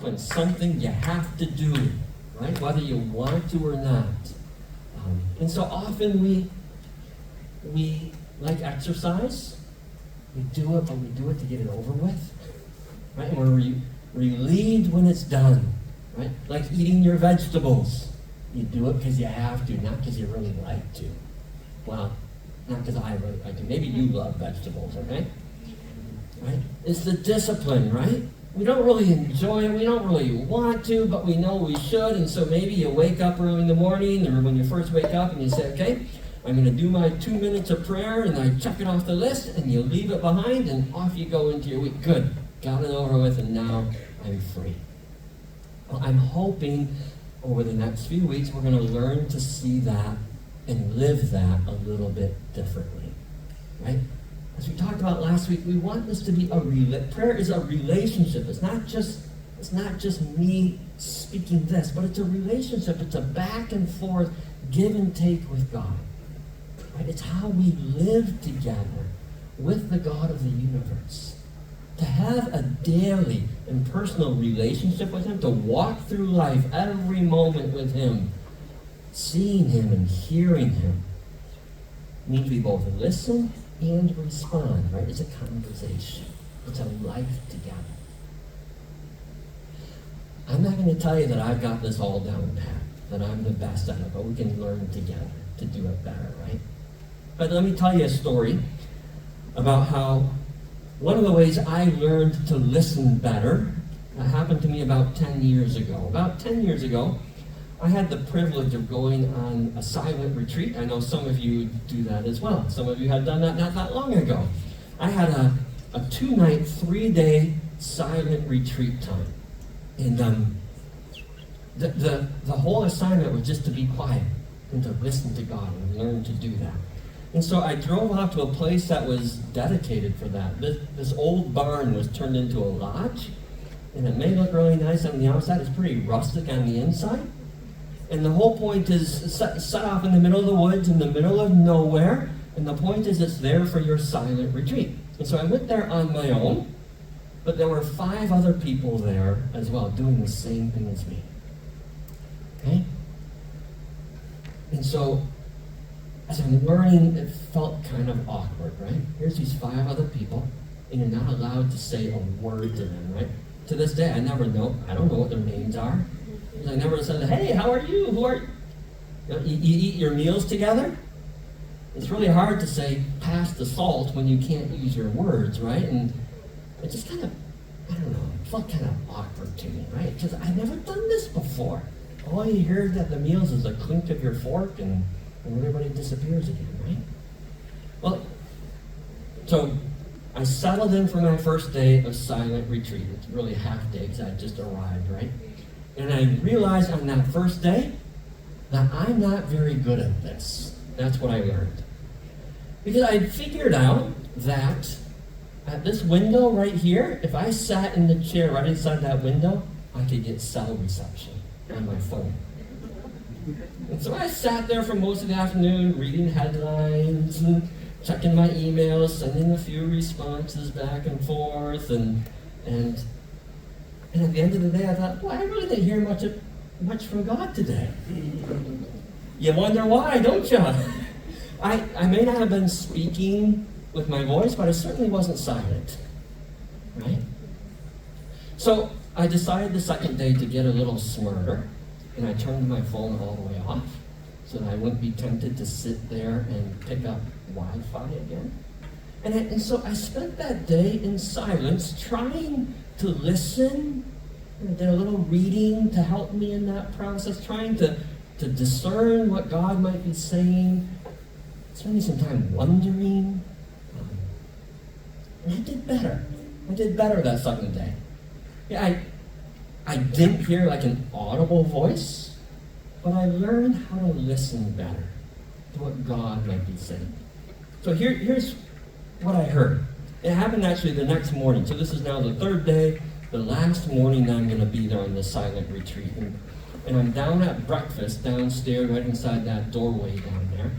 when something you have to do, right? Whether you want to or not. And so often we like exercise. We do it, but we do it to get it over with, right? And we're relieved when it's done, right? Like eating your vegetables. You do it because you have to, not because you really like to. Well, not because I really like to. Maybe you love vegetables, okay? Right? It's the discipline, right? We don't really enjoy it. We don't really want to, but we know we should. And so maybe you wake up early in the morning, or when you first wake up, and you say, okay, I'm going to do my 2 minutes of prayer, and I check it off the list, and you leave it behind, and off you go into your week. Good. Got it over with, and now I'm free. Well, I'm hoping over the next few weeks we're going to learn to see that and live that a little bit differently, right? As we talked about last week, we want this to be prayer is a relationship. It's not just me speaking this, but it's a relationship. It's a back and forth, give and take with God. Right? It's how we live together with the God of the universe. To have a daily and personal relationship with Him, to walk through life every moment with Him, seeing Him and hearing Him, means we both listen and respond, right? It's a conversation. It's a life together. I'm not going to tell you that I've got this all down pat, that I'm the best at it, but we can learn together to do it better, right? But let me tell you a story about how one of the ways I learned to listen better happened to me about 10 years ago. About 10 years ago, I had the privilege of going on a silent retreat. I know some of you do that as well. Some of you had done that not that long ago. I had a 2-night, 3-day silent retreat time. And the whole assignment was just to be quiet and to listen to God and learn to do that. And so I drove out to a place that was dedicated for that. This old barn was turned into a lodge, and it may look really nice on the outside. It's pretty rustic on the inside. And the whole point is set off in the middle of the woods, in the middle of nowhere, and the point is it's there for your silent retreat. And so I went there on my own, but there were 5 other people there as well, doing the same thing as me. Okay? And so, as I'm learning, it felt kind of awkward, right? Here's these 5 other people, and you're not allowed to say a word to them, right? To this day, I don't know what their names are. I never said, hey, how are you? Who are you? You eat your meals together? It's really hard to say, pass the salt when you can't use your words, right? And it just kind of, it felt kind of awkward to me, right? Because I've never done this before. All you hear at the meals is the clink of your fork and everybody disappears again, right? Well, so I settled in for my first day of silent retreat. It's really half day because I just arrived, right? And I realized on that first day that I'm not very good at this. That's what I learned. Because I figured out that at this window right here, if I sat in the chair right inside that window, I could get cell reception on my phone. And so I sat there for most of the afternoon reading headlines and checking my emails, sending a few responses back and forth, and at the end of the day, I thought, well, I really didn't hear much from God today. You wonder why, don't you? I may not have been speaking with my voice, but I certainly wasn't silent, right? So I decided the second day to get a little smarter, and I turned my phone all the way off so that I wouldn't be tempted to sit there and pick up Wi-Fi again. And so I spent that day in silence trying to listen. I did a little reading to help me in that process, trying to discern what God might be saying, spending some time wondering. And I did better. I did better that second day. Yeah, I didn't hear like an audible voice, but I learned how to listen better to what God might be saying. So here's what I heard. It happened actually the next morning. So this is now the 3rd day, the last morning that I'm going to be there on the silent retreat. And I'm down at breakfast downstairs right inside that doorway down there.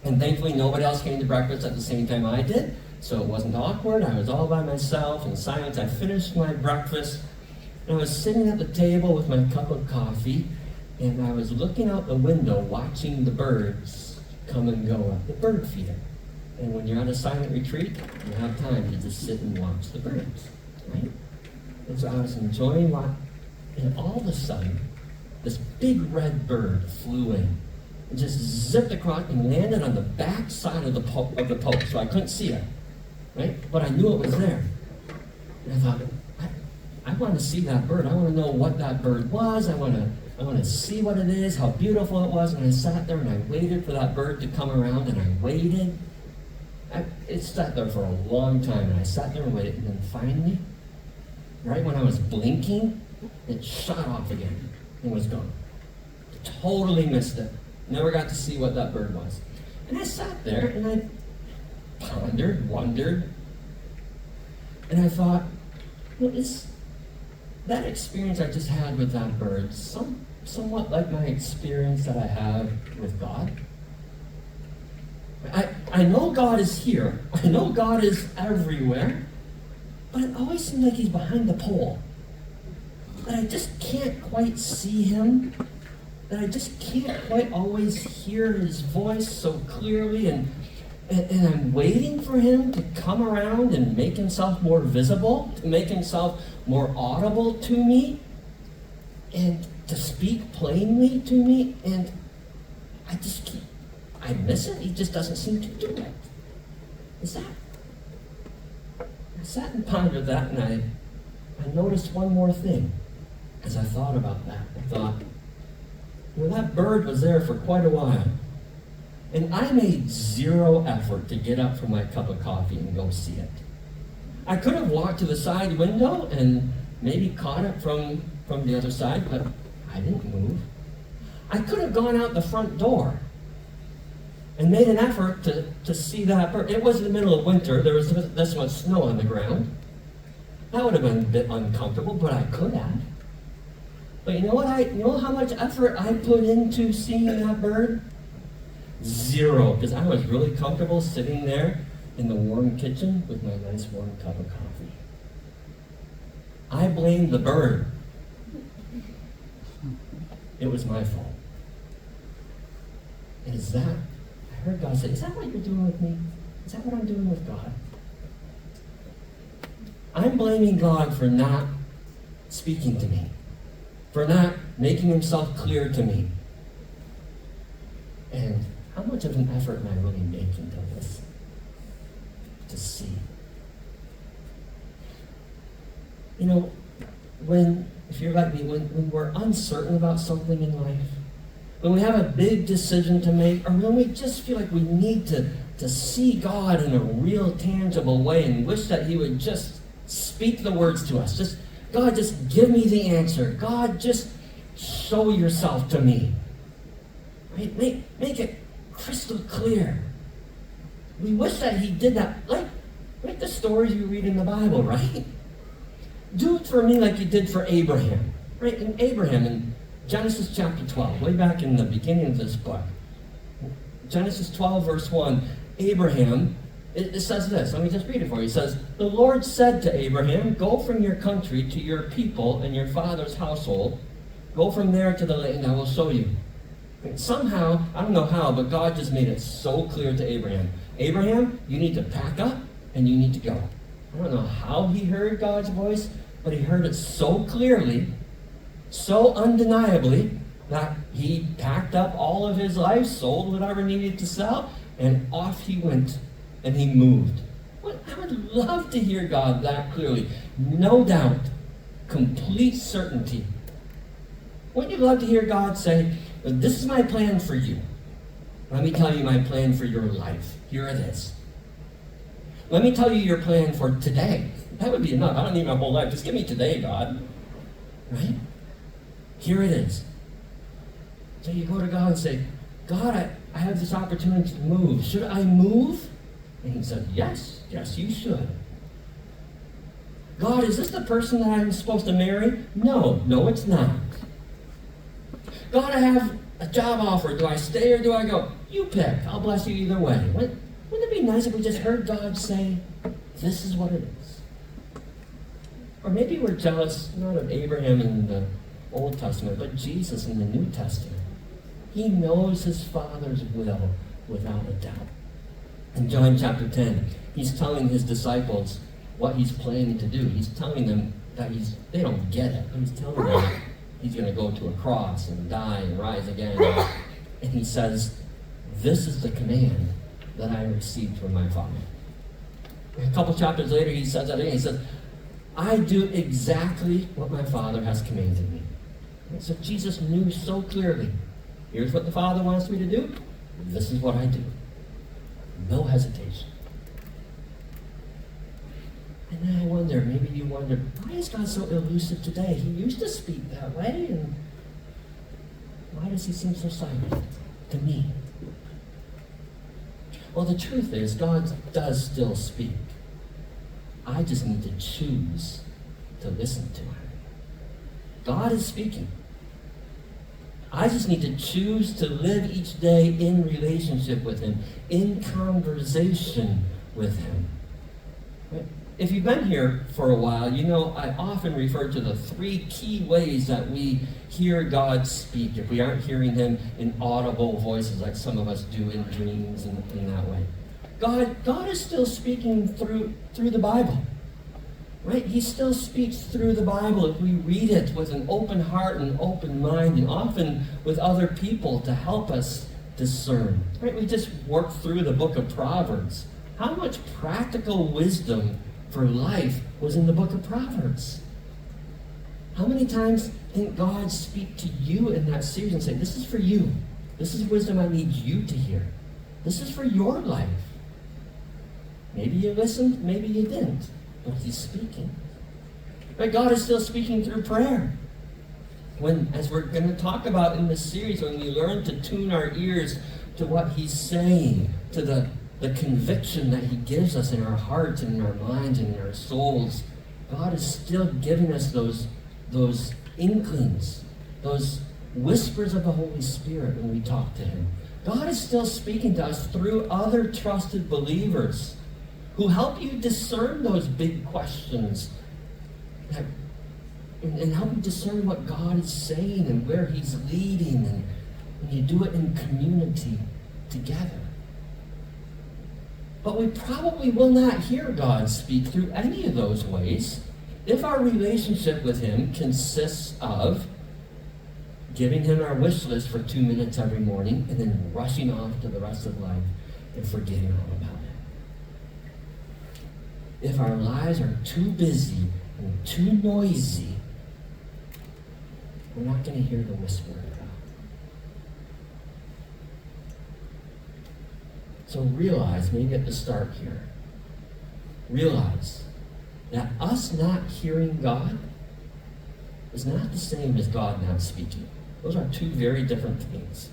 And thankfully nobody else came to breakfast at the same time I did. So it wasn't awkward. I was all by myself in silence. I finished my breakfast. And I was sitting at the table with my cup of coffee, and I was looking out the window watching the birds come and go at the bird feeder. And when you're on a silent retreat, you have time to just sit and watch the birds, right? And so I was enjoying what, and all of a sudden, this big red bird flew in and just zipped across and landed on the back side of the post, so I couldn't see it, right? But I knew it was there. And I thought, I want to see that bird. I want to know what that bird was. I want to see what it is, how beautiful it was. And I sat there and I waited for that bird to come around, and I waited. It sat there for a long time, and I sat there and waited, and then finally, right when I was blinking, it shot off again and was gone. Totally missed it. Never got to see what that bird was. And I sat there and I pondered, wondered, and I thought, is that experience I just had with that bird somewhat like my experience that I have with God? I know God is here. I know God is everywhere. But it always seems like he's behind the pole. That I just can't quite see him. That I just can't quite always hear his voice so clearly. And I'm waiting for him to come around and make himself more visible, to make himself more audible to me, and to speak plainly to me. And I miss it. He just doesn't seem to do it. I sat and pondered that, and I noticed one more thing as I thought about that. I thought, that bird was there for quite a while, and I made zero effort to get up from my cup of coffee and go see it. I could have walked to the side window and maybe caught it from the other side, but I didn't move. I could have gone out the front door and made an effort to see that bird. It was in the middle of winter. There was this much snow on the ground. That would have been a bit uncomfortable, but I could have. But you know how much effort I put into seeing that bird? Zero, because I was really comfortable sitting there in the warm kitchen with my nice warm cup of coffee. I blamed the bird. It was my fault. And I heard God say, is that what you're doing with me? Is that what I'm doing with God? I'm blaming God for not speaking to me, for not making himself clear to me. And how much of an effort am I really making to this? To see. If you're like me, when we're uncertain about something in life, when we have a big decision to make, or when we just feel like we need to see God in a real, tangible way and wish that he would just speak the words to us. God, just give me the answer. God, just show yourself to me. Right? Make it crystal clear. We wish that he did that. Like the stories you read in the Bible, right? Do it for me like you did for Abraham. Right? And Abraham in Genesis chapter 12, way back in the beginning of this book. Genesis 12, verse 1, Abraham, it says this. Let me just read it for you. It says, the Lord said to Abraham, go from your country to your people and your father's household. Go from there to the land I will show you. And somehow, I don't know how, but God just made it so clear to Abraham. Abraham, you need to pack up and you need to go. I don't know how he heard God's voice, but he heard it so clearly, so undeniably, that he packed up all of his life, sold whatever he needed to sell, and off he went, and he moved. I would love to hear God that clearly. No doubt. Complete certainty. Wouldn't you love to hear God say, this is my plan for you. Let me tell you my plan for your life. Here it is. Let me tell you your plan for today. That would be enough. I don't need my whole life. Just give me today, God. Right? Here it is. So you go to God and say, God, I have this opportunity to move. Should I move? And he said, yes, you should. God, is this the person that I'm supposed to marry? No, it's not. God, I have a job offer. Do I stay or do I go? You pick. I'll bless you either way. Wouldn't it be nice if we just heard God say, this is what it is? Or maybe we're jealous not of Abraham in the Old Testament, but Jesus in the New Testament. He knows his Father's will without a doubt. In John chapter 10, he's telling his disciples what he's planning to do. He's telling them that they don't get it. He's telling them he's going to go to a cross and die and rise again. And he says, this is the command that I received from my Father. A couple chapters later, he says that again. He says, I do exactly what my Father has commanded me. And so Jesus knew so clearly, here's what the Father wants me to do. This is what I do. No hesitation. And then I wonder, maybe you wonder, why is God so elusive today? He used to speak that way, and why does he seem so silent to me? Well, the truth is, God does still speak. I just need to choose to listen to him. God is speaking. I just need to choose to live each day in relationship with him, in conversation with him. Right? If you've been here for a while, you know I often refer to the 3 key ways that we hear God speak if we aren't hearing him in audible voices like some of us do in dreams and in that way. God is still speaking through the Bible. Right? He still speaks through the Bible if we read it with an open heart and open mind, and often with other people to help us discern. Right? We just worked through the book of Proverbs. How much practical wisdom for life was in the book of Proverbs? How many times didn't God speak to you in that series and say, this is for you. This is wisdom I need you to hear. This is for your life. Maybe you listened, maybe you didn't. But he's speaking. But God is still speaking through prayer. As we're going to talk about in this series, when we learn to tune our ears to what he's saying, to the conviction that he gives us in our hearts and in our minds and in our souls, God is still giving us those inklings, those whispers of the Holy Spirit when we talk to him. God is still speaking to us through other trusted believers who help you discern those big questions and help you discern what God is saying and where he's leading, and you do it in community together. But we probably will not hear God speak through any of those ways if our relationship with him consists of giving him our wish list for 2 minutes every morning and then rushing off to the rest of life and forgetting all about it. If our lives are too busy and too noisy, we're not going to hear the whisper of God. So realize, maybe at the start here, realize that us not hearing God is not the same as God not speaking. Those are 2 very different things.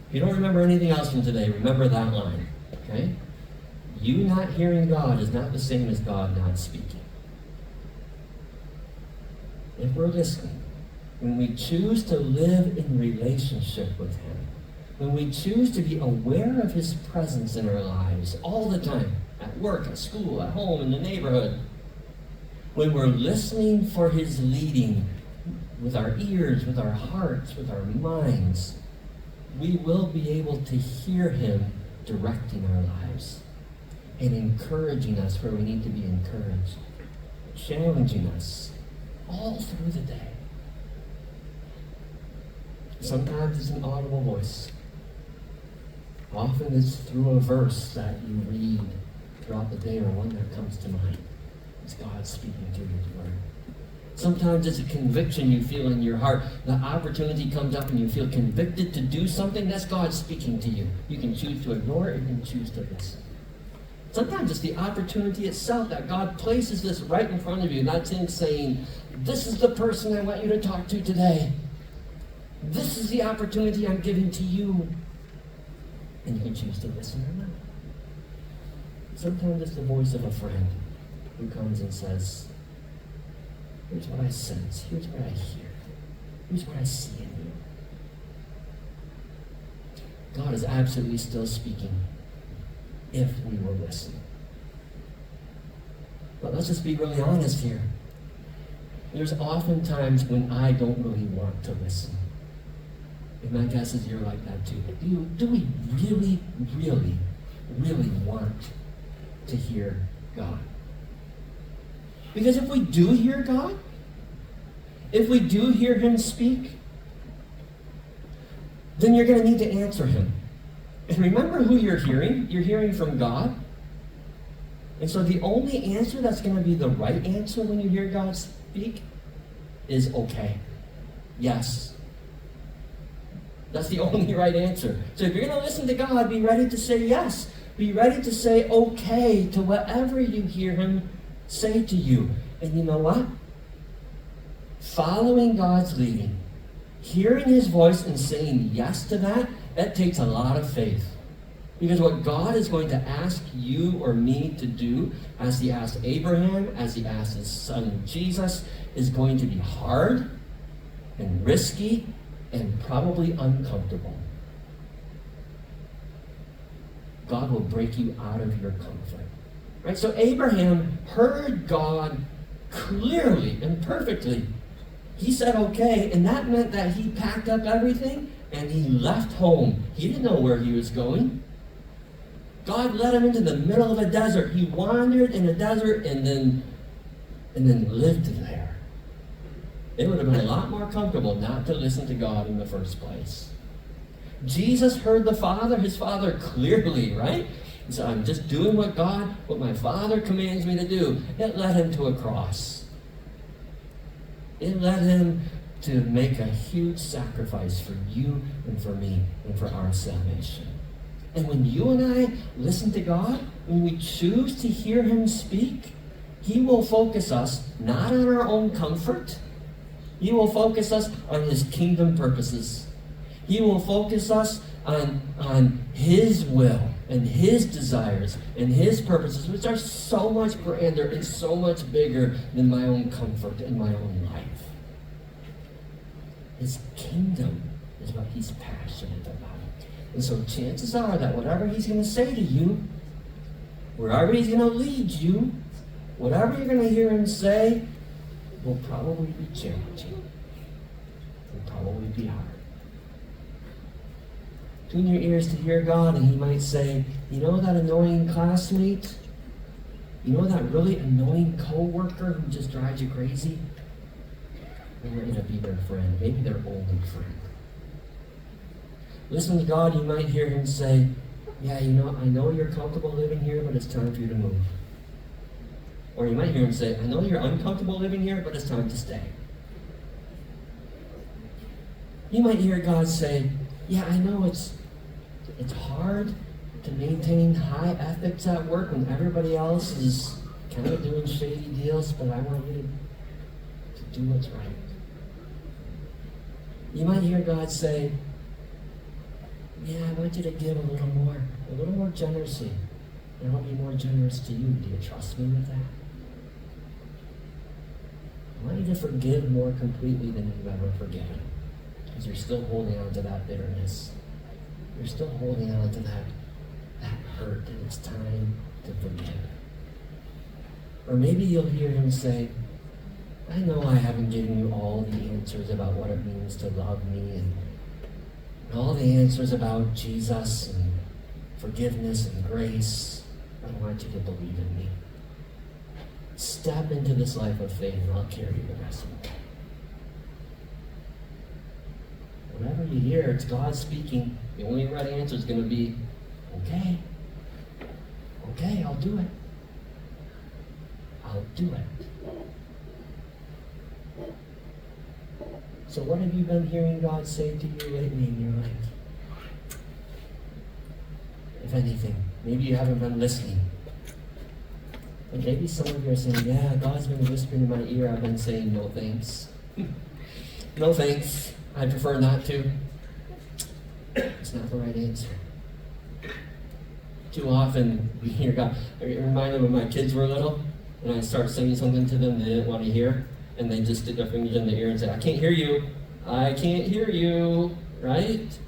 If you don't remember anything else from today, remember that line, okay? You not hearing God is not the same as God not speaking. If we're listening, when we choose to live in relationship with him, when we choose to be aware of his presence in our lives all the time, at work, at school, at home, in the neighborhood, when we're listening for his leading with our ears, with our hearts, with our minds, we will be able to hear him directing our lives and encouraging us where we need to be encouraged, challenging us all through the day. Sometimes it's an audible voice. Often it's through a verse that you read throughout the day or one that comes to mind. It's God speaking through his word. Sometimes it's a conviction you feel in your heart. The opportunity comes up and you feel convicted to do something. That's God speaking to you. You can choose to ignore it. You can choose to listen. Sometimes it's the opportunity itself that God places this right in front of you. That's him saying, this is the person I want you to talk to today. This is the opportunity I'm giving to you. And you can choose to listen or not. Sometimes it's the voice of a friend who comes and says, here's what I sense. Here's what I hear. Here's what I see in you. God is absolutely still speaking if we will listen. But let's just be really honest here. There's often times when I don't really want to listen. And my guess is you're like that too. Do we really, really, really want to hear God? Because if we do hear God, if we do hear him speak, then you're going to need to answer him. And remember who you're hearing. You're hearing from God. And so the only answer that's going to be the right answer when you hear God speak is okay. Yes. That's the only right answer. So if you're going to listen to God, be ready to say yes. Be ready to say okay to whatever you hear him say to you. And you know what? Following God's leading, hearing his voice and saying yes to that, that takes a lot of faith. Because what God is going to ask you or me to do, as he asked Abraham, as he asked his son Jesus, is going to be hard and risky and probably uncomfortable. God will break you out of your comfort. Right? So Abraham heard God clearly and perfectly. He said okay, and that meant that he packed up everything and he left home. He didn't know where he was going. God led him into the middle of a desert. He wandered in a desert and then lived there. It would have been a lot more comfortable not to listen to God in the first place. Jesus heard his Father clearly, right? He said, I'm just doing what my Father commands me to do. It led him to a cross. It led him to make a huge sacrifice for you and for me and for our salvation. And when you and I listen to God, when we choose to hear him speak, he will focus us not on our own comfort. He will focus us on his kingdom purposes. He will focus us on his will and his desires and his purposes, which are so much grander and so much bigger than my own comfort and my own life. His kingdom is what he's passionate about. And so chances are that whatever he's going to say to you, wherever he's going to lead you, whatever you're going to hear him say, will probably be challenging. Will probably be hard. Tune your ears to hear God, and he might say, you know that annoying classmate? You know that really annoying coworker who just drives you crazy? And you're going to be their friend, maybe their only friend. Listen to God, you might hear him say, yeah, I know you're comfortable living here, but it's time for you to move. Or you might hear him say, I know you're uncomfortable living here, but it's time to stay. You might hear God say, yeah, I know it's hard to maintain high ethics at work when everybody else is kind of doing shady deals, but I want you to do what's right. You might hear God say, yeah, I want you to give a little more generously. And I'll be more generous to you. Do you trust me with that? I want you to forgive more completely than you've ever forgiven. Because you're still holding on to that bitterness. You're still holding on to that hurt, and it's time to forgive. Or maybe you'll hear him say, I know I haven't given you all the answers about what it means to love me and all the answers about Jesus and forgiveness and grace. I want you to believe in me. Step into this life of faith and I'll carry you the rest of it. Whenever you hear it's God speaking, the only right answer is going to be, okay. Okay, I'll do it. I'll do it. So what have you been hearing God say to you lately in your life? If anything, maybe you haven't been listening. And maybe some of you are saying, yeah, God's been whispering in my ear. I've been saying no thanks. No thanks. I prefer not to. It's not the right answer. Too often we hear God. I remind them when my kids were little, and I start saying something to them they didn't want to hear. And they just stick their fingers in the ear and say, I can't hear you. I can't hear you. Right?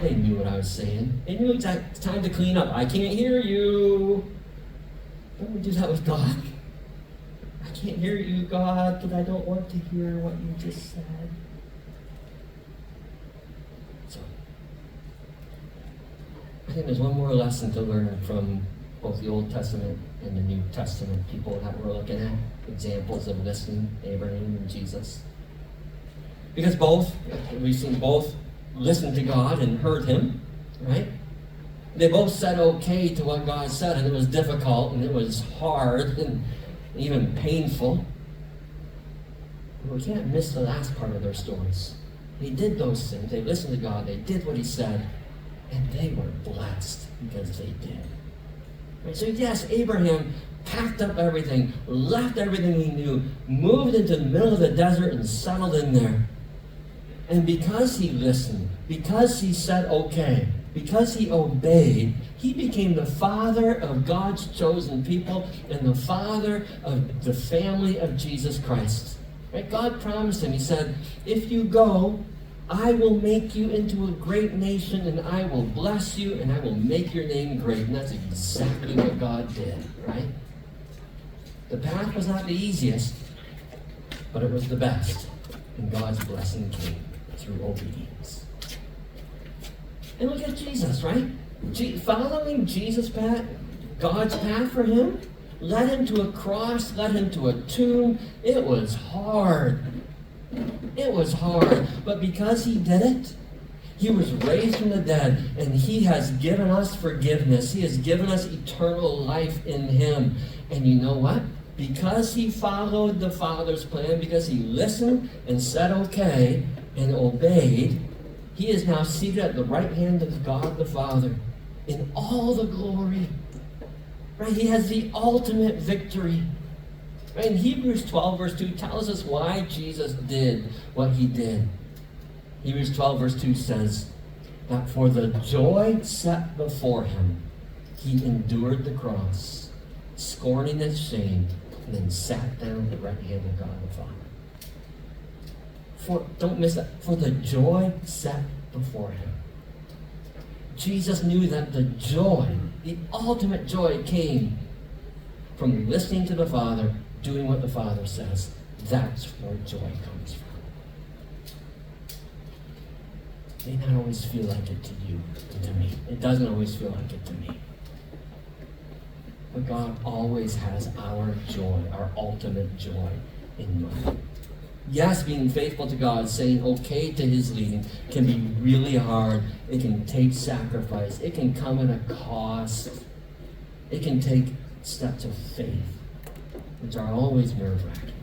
They knew what I was saying. They knew it's time to clean up. I can't hear you. Don't we do that with God? I can't hear you, God, but I don't want to hear what you just said. So, I think there's one more lesson to learn from both the Old Testament and the New Testament people that we're looking at, examples of listening, Abraham and Jesus. Because we've seen both listened to God and heard him, right? They both said okay to what God said, and it was difficult, and it was hard, and even painful. But we can't miss the last part of their stories. They did those things. They listened to God. They did what he said, and they were blessed because they did. Right? So yes, Abraham packed up everything, left everything he knew, moved into the middle of the desert and settled in there. And because he listened, because he said okay, because he obeyed, he became the father of God's chosen people and the father of the family of Jesus Christ. Right? God promised him, he said, if you go, I will make you into a great nation, and I will bless you, and I will make your name great. And that's exactly what God did, right? The path was not the easiest, but it was the best. And God's blessing came through obedience. And look at Jesus, right? Following Jesus' path, God's path for him, led him to a cross, led him to a tomb. It was hard. It was hard. But because he did it, he was raised from the dead, and he has given us forgiveness. He has given us eternal life in him. And you know what? Because he followed the Father's plan, because he listened and said okay and obeyed, he is now seated at the right hand of God the Father in all the glory. Right? He has the ultimate victory. Right? In Hebrews 12, verse 2 tells us why Jesus did what he did. Hebrews 12, verse 2 says that for the joy set before him, he endured the cross, scorning its shame, and then sat down at the right hand of God the Father. Don't miss that. For the joy set before him. Jesus knew that the joy, the ultimate joy, came from listening to the Father, doing what the Father says. That's where joy comes from. It may not always feel like it to you and to me. It doesn't always feel like it to me. But God always has our joy, our ultimate joy in mind. Yes, being faithful to God, saying okay to his leading can be really hard. It can take sacrifice. It can come at a cost. It can take steps of faith, which are always nerve-wracking.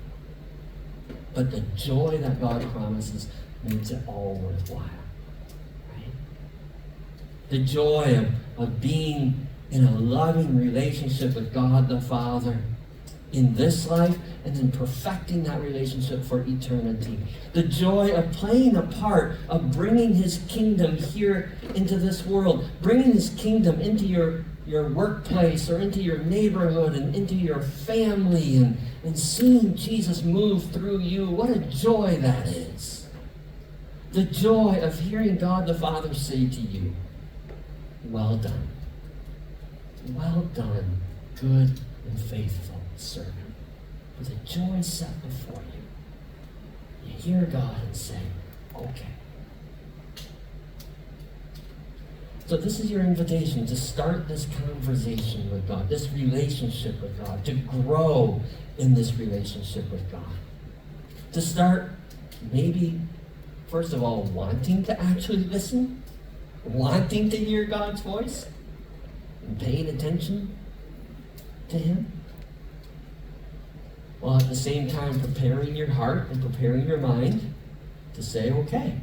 But the joy that God promises makes it all worthwhile. Right? The joy of being in a loving relationship with God the Father in this life, and then perfecting that relationship for eternity. The joy of playing a part of bringing his kingdom here into this world, bringing his kingdom into your workplace or into your neighborhood and into your family, and seeing Jesus move through you. What a joy that is. The joy of hearing God the Father say to you, well done. Well done, good and faithful servant. For the joy set before you, you hear God and say, okay. So this is your invitation to start this conversation with God, this relationship with God, to grow in this relationship with God. To start maybe, first of all, wanting to actually listen, wanting to hear God's voice, and paying attention to him. While at the same time preparing your heart and preparing your mind to say, okay,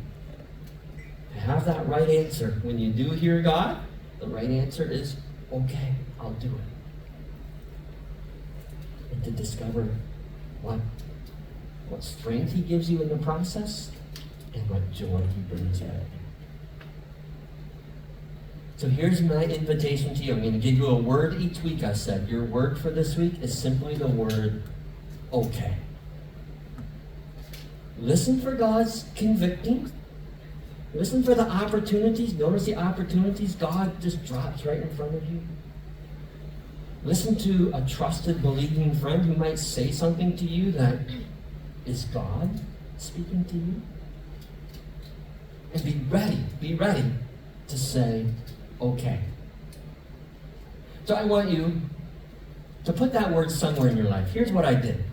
I have that right answer. When you do hear God, the right answer is, okay, I'll do it. And to discover what strength he gives you in the process and what joy he brings you. So here's my invitation to you. I'm going to give you a word each week, I said. Your word for this week is simply the word okay. Listen for God's convicting. Listen for the opportunities. Notice the opportunities God just drops right in front of you. Listen to a trusted, believing friend who might say something to you that is God speaking to you. And be ready to say, okay. So I want you to put that word somewhere in your life. Here's what I did.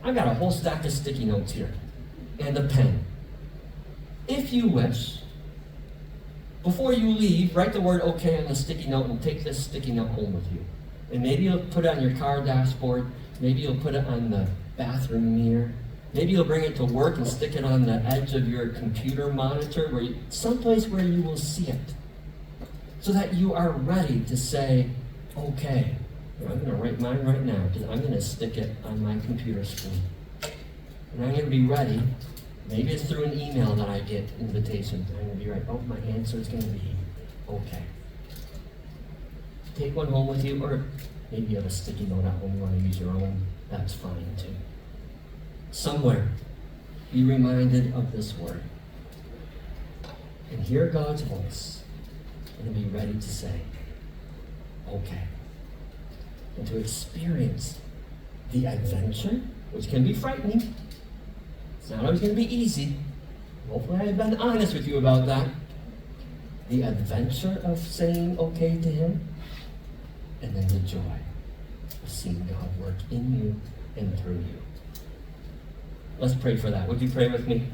I've got a whole stack of sticky notes here and a pen. If you wish, before you leave, write the word okay on the sticky note and take this sticky note home with you. And maybe you'll put it on your car dashboard. Maybe you'll put it on the bathroom mirror. Maybe you'll bring it to work and stick it on the edge of your computer monitor, someplace where you will see it, so that you are ready to say, okay, I'm going to write mine right now, because I'm going to stick it on my computer screen. And I'm going to be ready. Maybe it's through an email that I get invitations. I'm going to be right, my answer is going to be okay. Take one home with you, or maybe you have a sticky note at home, you want to use your own, that's fine too. Somewhere, be reminded of this word. And hear God's voice, and be ready to say, okay. And to experience the adventure, which can be frightening. It's not always going to be easy. Hopefully I've been honest with you about that. The adventure of saying okay to Him, and then the joy of seeing God work in you and through you. Let's pray for that. Would you pray with me?